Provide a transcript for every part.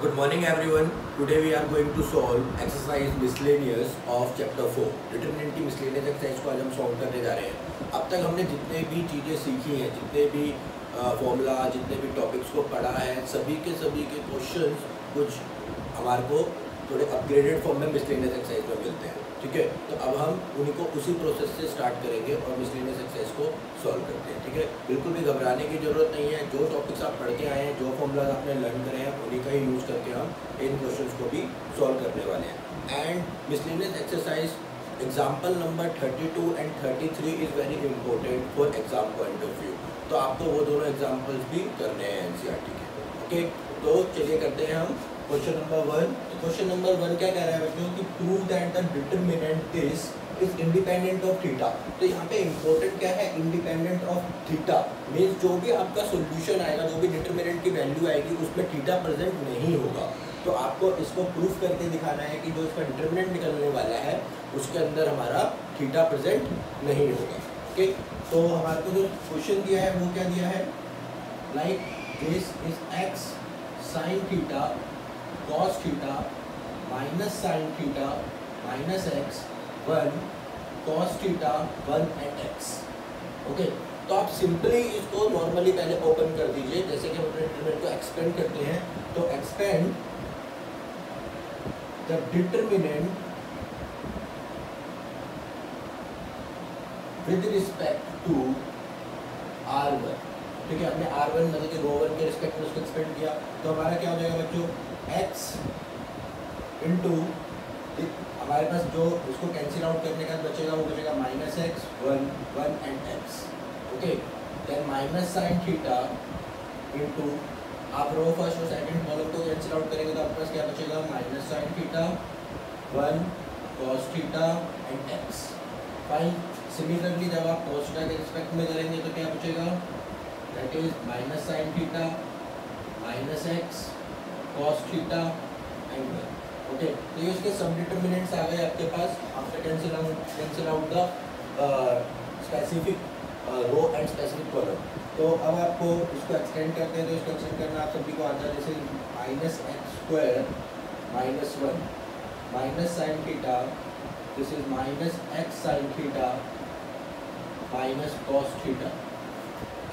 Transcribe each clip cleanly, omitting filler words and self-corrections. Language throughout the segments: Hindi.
Good morning everyone. Today we are going to solve exercise miscellaneous of chapter 4. Determinant की miscellaneous exercise को आज हम solve करने जा रहे हैं। अब तक हमने जितने भी चीज़ें सीखी हैं, जितने भी फॉर्मूला, जितने भी टॉपिक्स को पढ़ा है, सभी के क्वेश्चंस कुछ हमारे को थोड़े अपग्रेडेड फॉर्म में मिसलेनियस एक्सरसाइज में मिलते हैं। ठीक है, तो अब हम उन्हीं को उसी प्रोसेस से स्टार्ट करेंगे और मिसलेनियस एक्सरसाइज को सॉल्व करते हैं। ठीक है, बिल्कुल भी घबराने की जरूरत नहीं है। जो टॉपिक्स आप पढ़ के आए हैं, जो फॉर्मूलाज आपने लर्न करे हैं, उन्हीं का ही यूज़ करके हम इन क्वेश्चंस को भी सॉल्व करने वाले हैं। And miscellaneous exercise example number 32 and 33 is very important for exam point of view. तो आपको वो दोनों एग्जाम्पल्स भी करने हैं एनसीईआरटी के। ओके, तो चलिए करते हैं हम क्वेश्चन नंबर 1। तो क्वेश्चन नंबर 1 क्या कह रहा है बच्चों कि prove that the determinant this is independent of theta. तो यहाँ पे इंपॉर्टेंट क्या है, इंडिपेंडेंट ऑफ थीटा मीन्स जो भी आपका सोल्यूशन आएगा, जो भी डिटरमिनेंट की वैल्यू आएगी, उसमें थीटा प्रेजेंट नहीं होगा। तो आपको इसको प्रूफ करके दिखाना है कि जो इसका डिटरमिनेंट निकलने वाला है उसके अंदर हमारा थीटा प्रेजेंट नहीं होगा। ओके, तो हमारे को जो क्वेश्चन दिया है वो क्या दिया है, like this is x sine theta cos theta minus sine theta minus x 1 cos theta 1 and x. Okay, तो आप सिंपली इसको नॉर्मली पहले ओपन कर दीजिए, जैसे कि हम अपने डिटरमिनेंट को एक्सपेंड करते हैं। तो expand the determinant with respect to R1। ठीक है, हमने R1 मतलब कि रो 1 के रिस्पेक्ट में उसको एक्सपेंड किया। तो हमारा क्या हो जाएगा बच्चों, x इंटू हमारे पास जो उसको कैंसिल आउट करने का बचेगा वो बचेगा minus x 1 and x. Okay, then minus sine theta into आप रो फर्स्ट और सेकंड कॉलम को कैंसिल आउट करेंगे तो आपके पास क्या बचेगा, minus sine theta 1 cos theta and x. Fine, similarly जब आप कॉस थीटा के रिस्पेक्ट में करेंगे तो क्या बचेगा, that is minus sine theta minus x cos theta and 1। Okay, तो ये उसके सब डिटरमिनेंट्स आ गए आपके पास after cancel out the specific row and specific column. तो अब आपको इसको एक्सटेंड करते हैं, तो इसको एक्सटेंड करना आप सभी को आता है, जैसे minus x square minus 1 minus sine theta, this is minus x sign theta minus cos theta.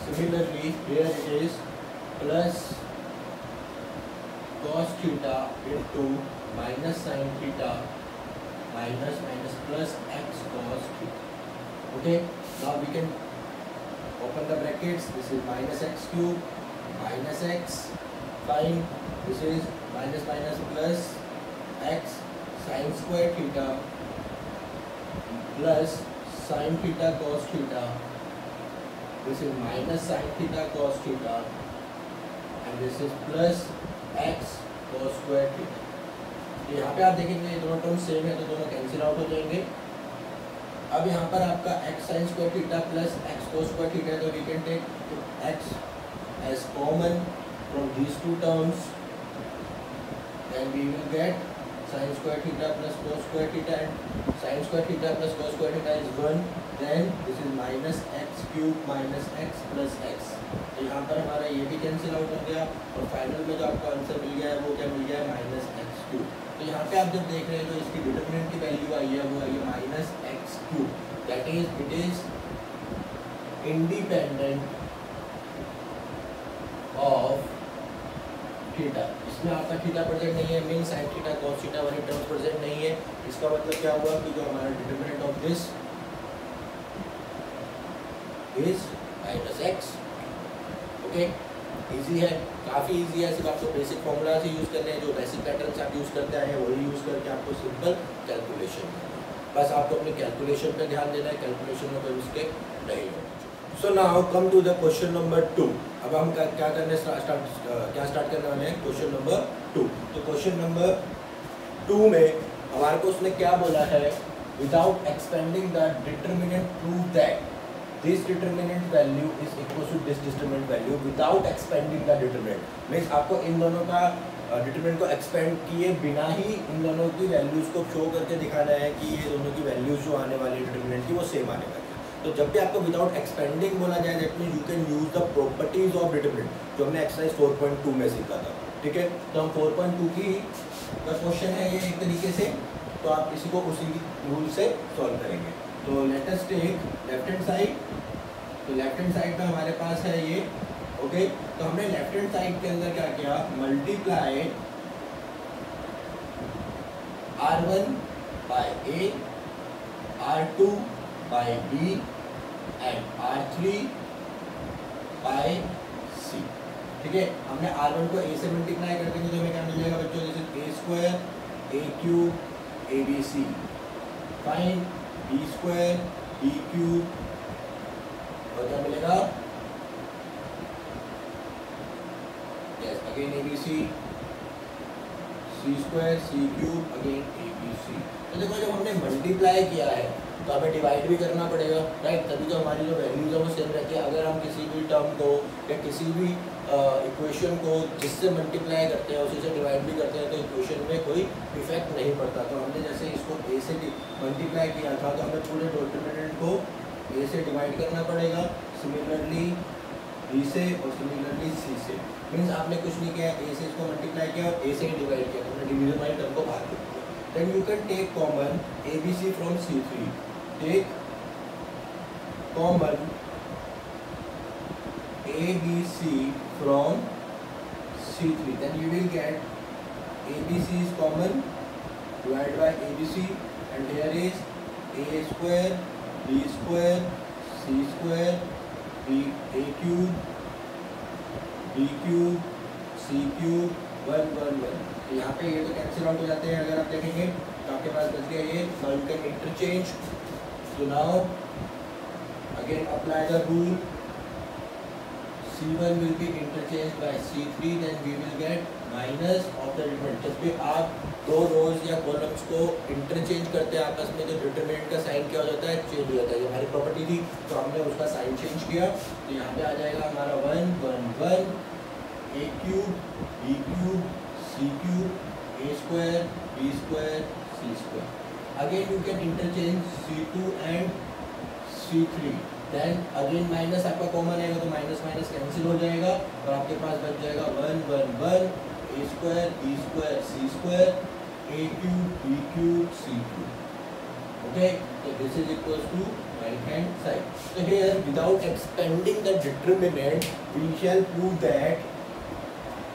Similarly here it is plus cos theta into minus sin theta minus plus x cos theta. Okay, now we can open the brackets. This is minus x cube minus x fine. This is minus plus x sin square theta plus sin theta cos theta. This is minus sin theta cos theta and this is plus x cos square theta. तो यहाँ पे आप देखेंगे ये दोनों टर्म सेम है तो दोनों कैंसिल आउट हो जाएंगे। अब यहाँ पर आपका x sin square theta plus x cos square theta, तो we can take x as common from these two terms, then we will get sin square theta plus cos square theta, and sin square theta plus cos square theta is 1, then this is minus x cube minus x plus x। तो यहाँ पर हमारा ये भी कैंसिल आउट हो गया और फाइनल में जो आपको आंसर मिल गया है वो क्या मिल गया है, माइनस एक्स क्यूब। तो यहाँ पे आप जब देख रहे हैं जो इसकी डिटरमिनेंट की वैल्यू आई है वो आई है minus x cube, that is it is independent of theta. इसमें आपका थीटा प्रेजेंट नहीं है, mean sine theta cos theta वाली टर्म्स प्रेजेंट नहीं है। इसका मतलब क्या हुआ कि जो हमारा determinant of this is minus x. Okay, easy है, काफ़ी इजी है, सिर्फ आपको बेसिक फॉर्मूला से यूज़ करने हैं, जो बेसिक पैटर्न्स आप यूज़ करते आए हैं वही यूज़ करके आपको सिंपल कैलकुलेशन करना है। बस आपको अपने कैलकुलेशन पे ध्यान देना है, कैलकुलेशन में कोई मिस्टेक नहीं होगी। So now come to the question number 2। अब हम क्या करने स्टार्ट करने वाले हैं, क्वेश्चन नंबर 2। तो क्वेश्चन नंबर 2 में हमारे को उसने क्या बोला है, without expanding the determinant prove that this determinant value is equal to this determinant value without expanding the determinant। Means आपको इन दोनों का डिटरमिनेंट को एक्सपेंड किए बिना ही इन दोनों की वैल्यूज़ को शो करके दिखाना है कि ये दोनों की वैल्यूज़ जो आने वाली डिटरमिनेंट की वो सेम आने वाली है। तो जब भी आपको विदाउट एक्सपेंडिंग बोला जाए that means you can use the properties of determinant, जो हमने एक्सरसाइज 4.2 में सीखा था। ठीक है। तो हम 4.2 की का क्वेश्चन है ये एक तरीके से, तो आप इसी को उसी रूल से सॉल्व करेंगे। तो let us take left hand side. तो लेफ्ट हैंड साइड में हमारे पास है ये, ओके। तो हमने लेफ्ट हैंड साइड के अंदर क्या किया, multiply R1 by A, R2 by B and R3 by C। ठीक है, हमने R1 को A से मल्टीप्लाई कर देंगे तो हमें क्या मिल जाएगा बच्चों, जैसे A square A cube ABC, fine B square B cube, और क्या मिलेगा, yes again ABC, C square C cube again ABC। तो देखो जब हमने मल्टीप्लाई किया है तो हमें डिवाइड भी करना पड़ेगा, राइट, तभी तो हमारी जो वैल्यूज है वो सेम रहती है। अगर हम किसी भी टर्म को या किसी भी इक्वेशन को जिससे मल्टीप्लाई करते हैं उसी से डिवाइड भी करते हैं तो इक्वेशन में कोई इफेक्ट नहीं पड़ता। तो हमने जैसे इसको A से मल्टीप्लाई किया था तो हमें पूरे डिटरमिनेंट को A से डिवाइड करना पड़ेगा, सिमिलरली B से और सिमिलरली C से। मीन्स आपने कुछ नहीं किया, A से इसको मल्टीप्लाई किया और A से डिवाइड किया, तो हमने डिवीजन वाली टर्म को बाहर कर दिया। Then you can take common ABC from C3. Take common ABC from C3. Then you will get ABC is common, divided by ABC, and here is A square, B square, C square, A cube, B cube, C cube, 1 1 1। तो यहाँ पे ये तो कैंसिल आउट हो जाते हैं अगर आप देखेंगे, तो आपके पास बच गया ये। Now you can interchange. So now again apply the rule, C1 will be interchanged by C3, then we will get minus of the determinant। जब भी आप दो रोज या कॉलम्स को इंटरचेंज करते हैं आपस में तो डिटरमिनेंट का साइन क्या हो जाता है, चेंज हो जाता है। ये हमारी प्रॉपर्टी थी तो हमने उसका साइन चेंज किया, तो यहाँ पे आ जाएगा हमारा 1 1 1 A cube B cube C cube A square B square C square. Again you can interchange C2 and C3, then again minus आपका कॉमन आएगा तो माइनस माइनस कैंसिल हो जाएगा और आपके पास बच जाएगा 1 1 1 A square B square C square A cube B cube C cube. Okay, तो this is equals to right hand side. So here without expanding the determinant we shall prove that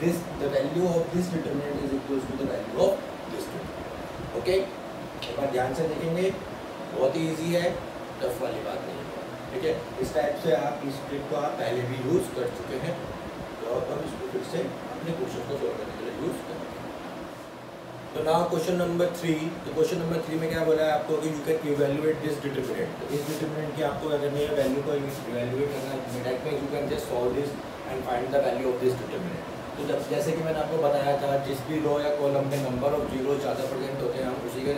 the value of this determinant is equals to the value of this determinant। Okay, एक बार ध्यान से देखेंगे, बहुत ही ईजी है, टफ वाली बात नहीं है, ठीक है। इस टाइप से आप इस ट्रिक को आप पहले भी यूज़ कर चुके हैं, तो अब हम इसको फिर से अपने क्वेश्चन को सॉल्व करने के लिए यूज़ करेंगे। तो नाउ क्वेश्चन नंबर 3। तो क्वेश्चन नंबर 3 में क्या बोला है आपको कि you can evaluate this determinant. तो इस डिटरमिनेंट की आपको अगर नहीं है वैल्यू को इवैल्यूएट करना है, that means you can just solve this and find the value of this determinant. तो जब जैसे कि मैंने आपको बताया था जिस भी रो या कॉलम में नंबर ऑफ जीरो ज़्यादा प्रेजेंट होते हैं हम उसी के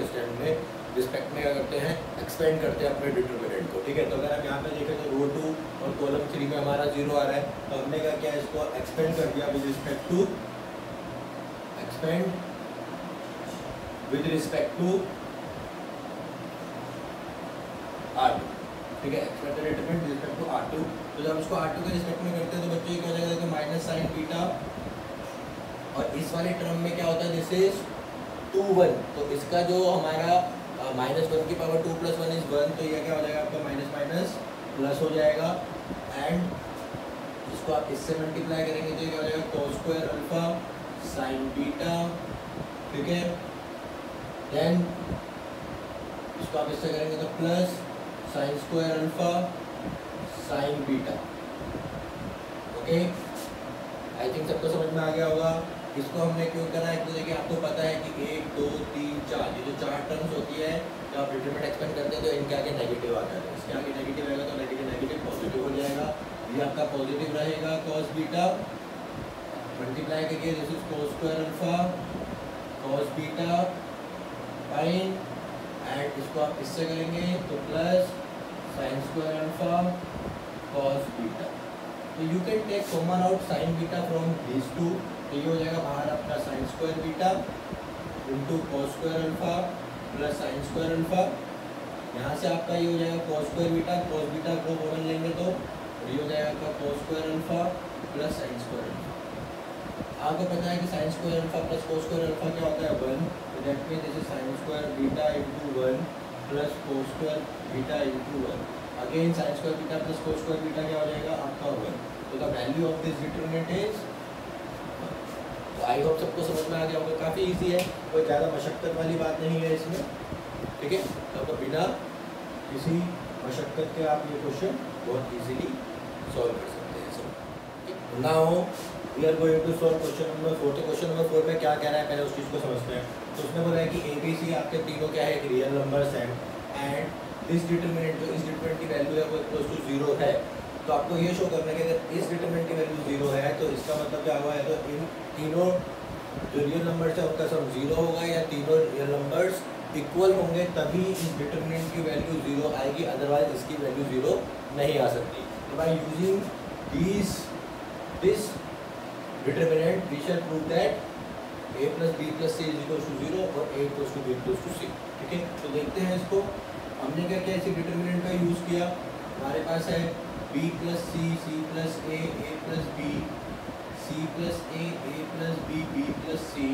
रिस्पेक्ट में क्या करते हैं, एक्सपेंड करते हैं अपने डिटरमिनेंट को, ठीक है। तो अगर आप यहाँ पे देखें तो रो 2 और कॉलम 3 में हमारा 0 आ रहा है, तो हमने क्या किया, इसको एक्सपेंड कर दिया विद रिस्पेक्ट टू R2, ठीक है। Expand the determinant with respect to R2। तो जब इसको R2 के रिस्पेक्ट में करते हैं तो बच्चों क्या हो जाएगा, देखो माइनस साइन बीटा, और इस वाले टर्म में क्या होता है, दिस इज 2 1। तो इसका जो हमारा -1 की पावर 2 + 1 = 1, तो ये क्या हो जाएगा आपका माइनस माइनस प्लस हो जाएगा, एंड इसको आप इससे मल्टीप्लाई करेंगे तो ये क्या हो जाएगा cos square alpha sin beta, ठीक है। देन इसको आप इससे करेंगे तो plus sin square alpha sin beta. Okay, I think सबको समझ में आ गया होगा। इसको हमने क्यों करा है, तो देखिए आपको पता है कि 1 2 3 4 ये जो 4 टर्म्स होती है जब आप डिटरमिनेंट एक्सपेंड करते हैं तो इनके आगे नेगेटिव आ जाता है। इसके आगे नेगेटिव आएगा तो नेगेटिव पॉजिटिव हो जाएगा, ये आपका पॉजिटिव रहेगा cos बीटा, मल्टीप्लाई करके this is cos square alpha cos beta fine, and इसको आप इससे करेंगे तो plus sin square alpha cos beta. तो you can take common out sin beta from this two, तो ये हो जाएगा बाहर आपका sin square beta into cos square alpha plus sin square alpha. यहाँ से आपका ये हो जाएगा cos square beta, cos beta को कॉमन लेंगे तो ये हो जाएगा आपका cos square alpha plus sin square alpha. आपको पता है कि sine square alpha plus cos square alpha क्या होता है 1, तो that mean this is sine square beta into 1 plus cos square beta into 1। Again sine square beta plus cos square beta क्या हो जाएगा आपका 1। तो the value of this determinant is, तो आई होप सबको समझ में आ गया होगा। काफ़ी इजी है, कोई ज़्यादा मशक्क़त वाली बात नहीं है इसमें, ठीक है। तो बिना किसी मशक्क़त के आप ये क्वेश्चन बहुत इजीली सॉल्व कर सकते हैं सब। Now we are going to solve question number 4। तो क्वेश्चन नंबर 4 में क्या कह रहा है पहले उस चीज़ को समझते हैं। तो उसमें बोला है कि ए बी सी आपके तीनों क्या है, एक रियल नंबर्स हैं एंड दिस डिटरमिनेंट, जो इस डिटरमिनेंट की वैल्यू है वो इक्वल्स टू 0 है। तो आपको ये शो करना है कि अगर इस डिटरमिनेंट की वैल्यू 0 है तो इसका मतलब क्या हुआ है, तो इन तीनों जो रियल नंबर्स है उनका सम 0 होगा या तीनों रियल नंबर्स इक्वल होंगे तभी इस डिटरमिनेंट की वैल्यू 0 आएगी, अदरवाइज इसकी वैल्यू 0 नहीं आ सकती। तो by using this determinant we shall prove that a plus B plus C is equal to 0 और a equals to B equals to C. ठीक है, तो देखते हैं इसको। हमने क्या किया, इसी डिटरमिनेंट का यूज़ किया। हमारे पास है b plus C plus a plus b, c plus a plus B plus c,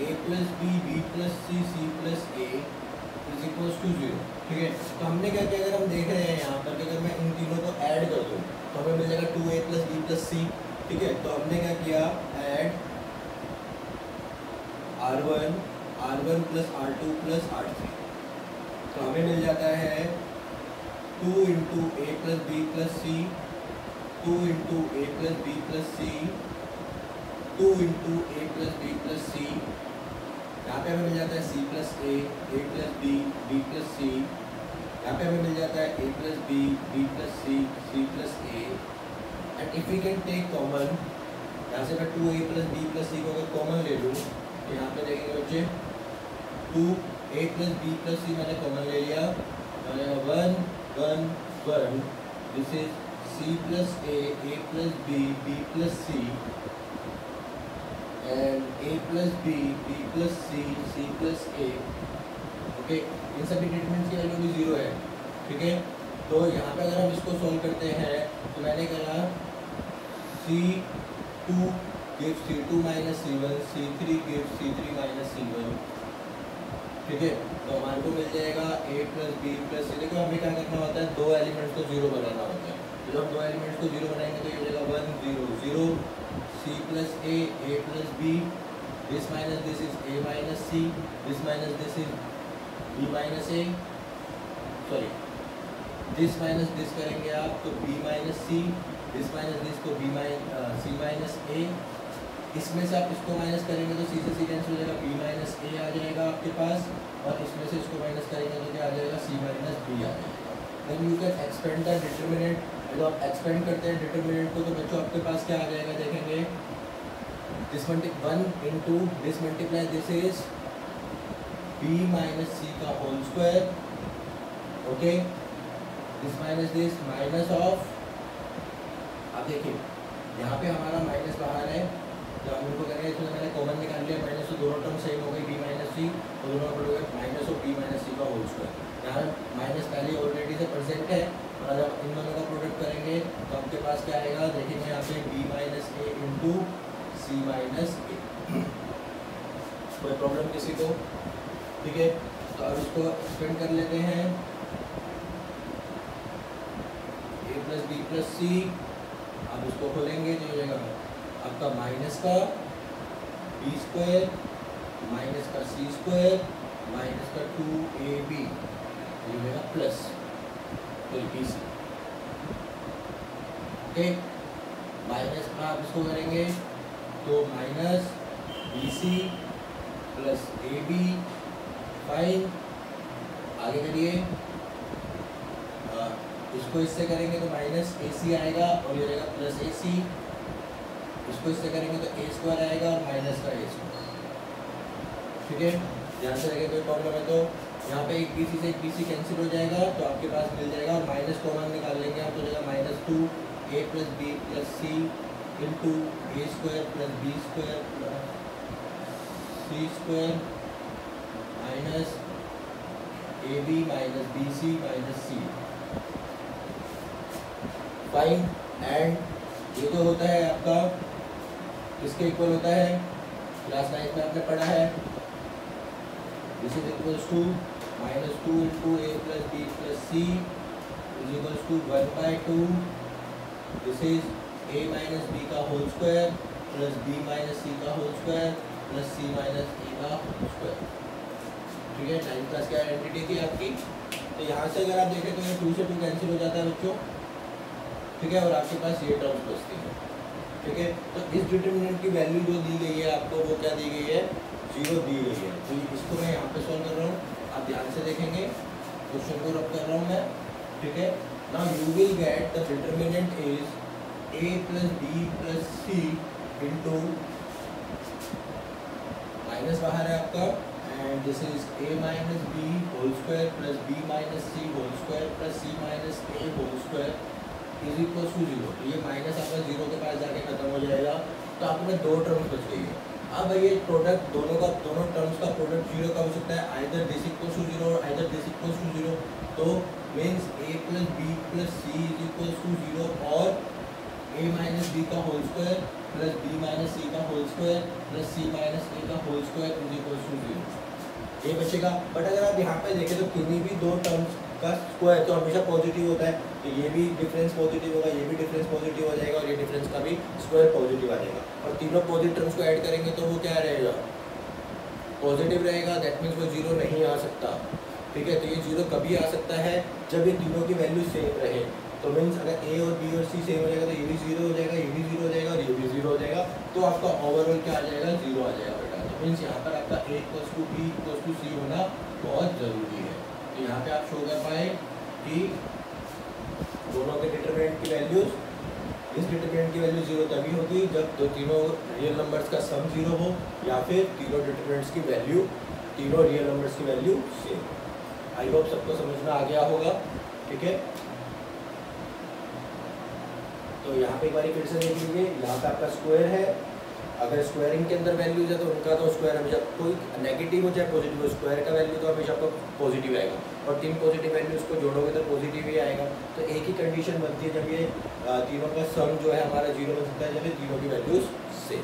a plus B plus C plus a is equals to 0। ठीक है, तो हमने क्या किया, अगर हम देख रहे हैं यहाँ पर कि अगर मैं इन तीनों को ऐड कर दूँ तो हमें मिल जाएगा 2a प्लस बी प्लस सी। ठीक है, तो हमने क्या किया, add R1 plus R2 plus R3, तो हमें मिल जाता है 2 into A plus B plus C, 2 into A plus B plus C, 2 into A plus B plus C. यहाँ पे हमें मिल जाता है C plus A plus B plus C. यहाँ पे हमें मिल जाता है A plus B plus C plus A. And if we can take common, यहाँ से मैं 2a प्लस बी प्लस सी को अगर कॉमन ले लूँ तो यहाँ पे देखेंगे बच्चे 2a प्लस बी प्लस सी मैंने कॉमन ले लिया, मैंने 1 1 1, this is C plus A plus B plus C and A plus B plus C plus A. Okay, इन सभी डिटरमिनेंट्स की वैल्यू भी 0 है। ठीक है, तो यहाँ पे अगर हम इसको सॉल्व करते हैं तो मैंने कहा C2 gives C2 minus C1, C3 gives C3 minus C1। ठीक है, तो हमारे को मिल जाएगा a प्लस बी प्लस सी। देखो हमें क्या करना होता है, दो एलिमेंट्स को 0 बनाना होता है। तो जब दो एलिमेंट्स को 0 बनाएंगे तो ये हो जाएगा 1 0 0, C plus a plus b, this minus this is a minus c, this minus this is b minus a, sorry this minus this करेंगे आप तो b minus c, this minus this को सी माइनस ए। इसमें से आप इसको माइनस करेंगे तो सी से सी कैंसिल हो जाएगा, b माइनस ए आ जाएगा आपके पास, और इसमें से इसको माइनस करेंगे तो क्या आ जाएगा, c माइनस बी आ जाएगा। Then you can expand the determinant. जब आप एक्सपेंड करते हैं डिटरमिनेंट को तो बच्चों आपके पास क्या आ जाएगा, देखेंगे this 1 into this multiply this is b minus सी का whole square. Okay, this minus this minus of, अब देखिए यहाँ पे हमारा माइनस बाहर है, तो हम उनको करेंगे, इसमें मैंने कॉमन निकाल लिया माइनस, तो दोनों टर्म सेम हो गई b माइनस सी, और दोनों का product minus of b minus सी का होल स्क्वायर। यहाँ माइनस पहले ऑलरेडी से प्रेजेंट है, और जब इन दोनों का प्रोडक्ट करेंगे तो आपके पास क्या आएगा, देखेंगे यहाँ पे b माइनस ए इंटू सी माइनस ए। कोई प्रॉब्लम किसी को? ठीक है, तो अब इसको एक्सपेंड कर लेते हैं, a प्लस बी प्लस सी। अब इसको खोलेंगे तो हो जाएगा आपका माइनस का बी स्क्वायर माइनस का सी स्क्वायर माइनस का 2ab, ये हो जाएगा plus b c. Okay, minus में आप इसको करेंगे तो minus b c plus a b. Fine, आगे करिए, इसको इससे करेंगे तो माइनस ए सी आएगा और ये रहेगा प्लस ए सी। इसको इससे करेंगे तो ए स्क्वायर आएगा और माइनस का ए स्क्वायर। ठीक है, ध्यान से रखें, कोई प्रॉब्लम है तो यहाँ पे एक बी सी से एक बी सी कैंसिल हो जाएगा, तो आपके पास मिल जाएगा, और माइनस कॉमन निकाल लेंगे आप तो हो जाएगा minus 2 a plus B plus c into a square plus b square plus c square minus a b minus b c minus c. Fine, and ये तो होता है आपका किसके इक्वल होता है? क्लास 9 में आपने पढ़ा है, this is equals to -2 into a plus b plus c is equals to 1/2, this is a minus b का whole square plus b minus c का whole square plus c minus a का होल स्क्वायर। ठीक है, 9 क्लास की आइडेंटिटी थी आपकी। तो यहाँ से अगर आप देखें तो ये 2 से 2 कैंसिल हो जाता है बच्चों। ठीक है, और आपके पास ये टर्म्स बचती है। ठीक है, तो इस डिटरमिनेंट की वैल्यू जो दी गई है आपको, वो क्या दी गई है? 0 दी गई है। तो इसको मैं यहाँ पे सॉल्व कर रहा हूँ, आप ध्यान से देखेंगे, क्वेश्चन को रब कर रहा हूँ मैं। ठीक है, now you will get the determinant is a plus b plus c into minus बाहर है आपका, and this is a minus b whole square plus b minus c whole square plus c minus a whole square is equal to 0। तो ये माइनस आपका 0 के पास जाके खत्म हो जाएगा। तो आपके पास 2 टर्म्स बच गई है। अब ये प्रोडक्ट दोनों टर्म्स का प्रोडक्ट 0 का हो सकता है, आइदर दिस इक्वल टू 0 और आइदर दिस इक्वल टू 0। तो means a plus b plus c is equal to 0 और a माइनस b का whole square plus b minus c का whole square plus c minus a का whole square is equal to 0। ये बचेगा। बट अगर आप यहाँ पे देखें तो किन्हीं भी 2 टर्म्स का स्क्वायर तो हमेशा पॉजिटिव होता है। तो ये भी डिफरेंस पॉजिटिव होगा, ये भी डिफरेंस पॉजिटिव हो जाएगा और ये डिफरेंस का भी स्क्वायर पॉजिटिव आ जाएगा। और तीनों पॉजिटिव टर्म्स को ऐड करेंगे तो वो क्या रहेगा? पॉजिटिव रहेगा। दैट मीन्स वो 0 नहीं आ सकता। ठीक है, तो ये 0 कभी आ सकता है जब ये तीनों की वैल्यू सेम रहे। तो मीन्स अगर a और b और c सेम हो जाएगा तो ये भी 0 हो जाएगा, ये भी 0 हो जाएगा और ये भी 0 हो जाएगा। तो आपका ओवरऑल क्या आ जाएगा? 0 आ जाएगा बेटा। तो मीन्स यहाँ पर आपका a equals to b equals to c होना बहुत ज़रूरी है। तो यहाँ पे आप शो कर पाए कि दोनों के डिटरमिनेंट की वैल्यूज, इस डिटरमिनेंट की वैल्यू 0 तभी होगी जब तीनों रियल नंबर्स का सम 0 हो, या फिर तीनों डिटरमिनेंट्स की वैल्यू, तीनों रियल नंबर्स की वैल्यू सेम। आई होप सबको समझ में आ गया होगा। ठीक है, तो यहाँ पे एक बार फिर से देख लीजिए, यहाँ पे आपका स्क्वायर है। अगर स्क्वायरिंग के अंदर वैल्यूज है तो उनका तो स्क्वायर हमेशा कोई नेगेटिव हो चाहे पॉजिटिव हो, स्क्वायर का वैल्यू तो हमेशा आपको पॉजिटिव आएगा। और 3 पॉजिटिव वैल्यूज को जोड़ोगे तो पॉजिटिव ही आएगा। तो एक ही कंडीशन बनती है जब ये तीनों का सम जो है हमारा 0 बन सकता है, जब ये तीनों की values same.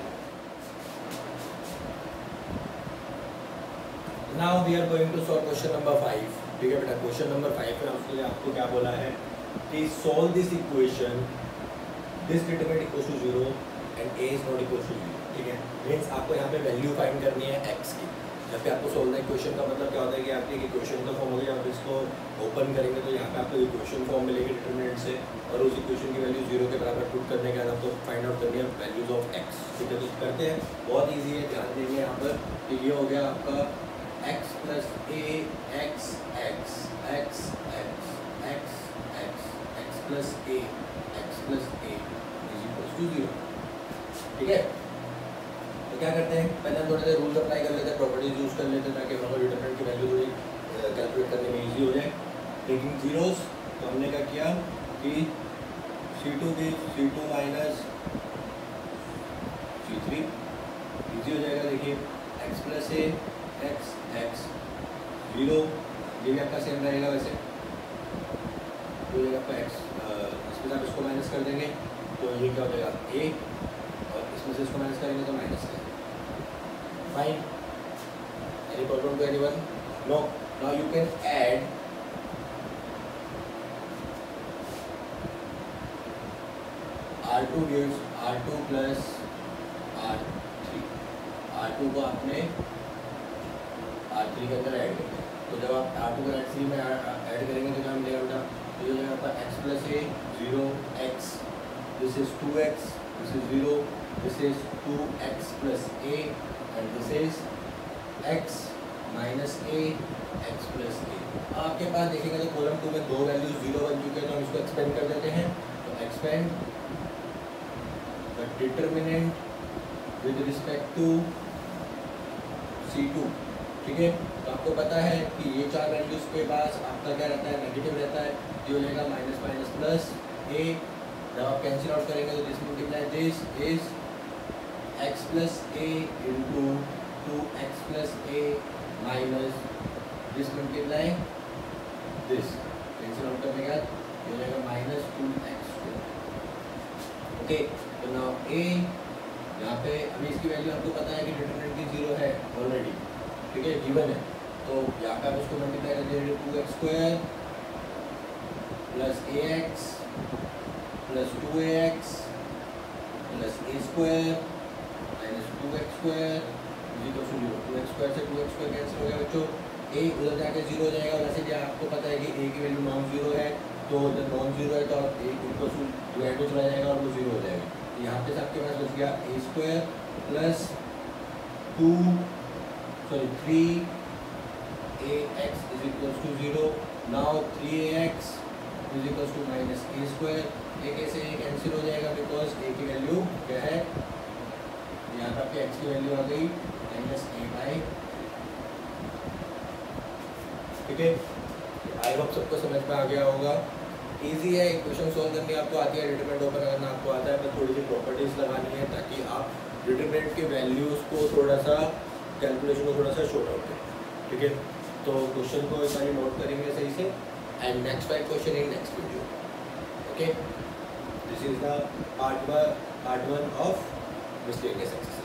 Now we are going to solve question number 5। ठीक है बेटा, क्वेश्चन नंबर 5 में उसके लिए आपको क्या बोला है कि solve this equation, this determinant equals to 0 and a is not equals to 0। ठीक है, मीन्स आपको यहाँ पे वैल्यू फाइंड करनी है x की। जब भी आपको सोल्व इक्वेशन का मतलब क्या होता है कि आपकी इक्वेशन का फॉर्म हो गया, आप इसको ओपन करेंगे तो यहाँ पे आपको इक्वेशन फॉर्म मिलेगी डिटरमिनेंट से, और उस इक्वेशन की वैल्यू 0 के बराबर पुट करने के बाद आपको फाइंड आउट करनी है वैल्यूज ऑफ x। ठीक है, तो करते हैं, बहुत ईजी है, ध्यान देंगे यहाँ पर। तो ये हो गया आपका x plus a x x x x x x x plus a x plus a is equals to 0। ठीक है, तो क्या करते हैं, पहले हम थोड़े से रूल्स अप्लाई कर लेते हैं, प्रॉपर्टीज यूज कर लेते हैं ताकि हम लोग डिटरमिनेंट की वैल्यू थोड़ी कैलकुलेट करने में इजी हो जाए। टेकिंग जीरोस, तो हमने क्या किया कि C2 भी C2 माइनस C3 इजी हो जाएगा। देखिए x plus a x x 0, ये भी आपका सेम रहेगा वैसे, तो ये आपका x, इसमें से आप इसको माइनस कर देंगे तो ये क्या हो जाएगा a, और इसमें से इसको माइनस करेंगे तो माइनस का। Fine, any problem to anyone? No. Now you can add R2 gives R2 plus R3। R2 को आपने R3 के अंदर ऐड करना है। तो जब आप R2 को R3 में ऐड करेंगे तो क्या मिलेगा बेटा? तो ये हो जाएगा आपका x plus a 0 x, this is 2x, this is 0, this is 2x plus a and this is x minus a x plus a। आपके पास देखेंगे तो कॉलम 2 में 2 वैल्यूज 0 बन चुके हैं, तो हम इसको एक्सपेंड कर देते हैं। तो expand the determinant with respect to C2। ठीक है, तो आपको पता है कि ये 4 वैल्यूज के पास आपका क्या रहता है? नेगेटिव रहता है। ये हो जाएगा माइनस माइनस प्लस a। जब आप कैंसिल आउट करेंगे तो this multiply this is x plus a into 2x plus a minus this multiply this, cancel out करने के बाद ये हो जाएगा माइनस 2x। ओके, तो नाउ a यहाँ पे अभी इसकी वैल्यू आपको पता है कि डिटरमिनेंट की 0 है ऑलरेडी, ठीक है, गिवन है। तो यहाँ पे आप इसको मल्टीप्लाई कर दीजिए 2x² plus ax plus 2ax plus a² minus 2x² equal to 0। 2x² से 2x² कैंसिल हो गया बच्चों, a उधर जाके 0 हो जाएगा। वैसे भी आपको पता है कि a की वैल्यू नॉन जीरो है, तो जब नॉन जीरो है तो a इक्वल टू डिवाइड में चला जाएगा और वो 0 हो जाएगा। यहाँ पे आपके पास बच गया a² plus 3ax is equal to 0। Now 3ax is equal to minus a²। a कैसे कैंसिल हो जाएगा बिकॉज a की वैल्यू क्या है, यहाँ पर आपके x की वैल्यू आ गई माइनस a/, ठीक है। आई होप सबको समझ में आ गया होगा। इजी है, इक्वेशन सॉल्व करनी आपको आती है, डिटरमिनेंट ओपन करना आपको आता है, पर थोड़ी सी प्रॉपर्टीज लगानी है ताकि आप डिटरमिनेंट के वैल्यूज़ को थोड़ा सा कैलकुलेशन को थोड़ा सा शॉर्ट आउट करें, ठीक है। तो क्वेश्चन को एक बार नोट करेंगे सही से, and next 5 question in next video, okay. This is the part 1 of miscellaneous exercise.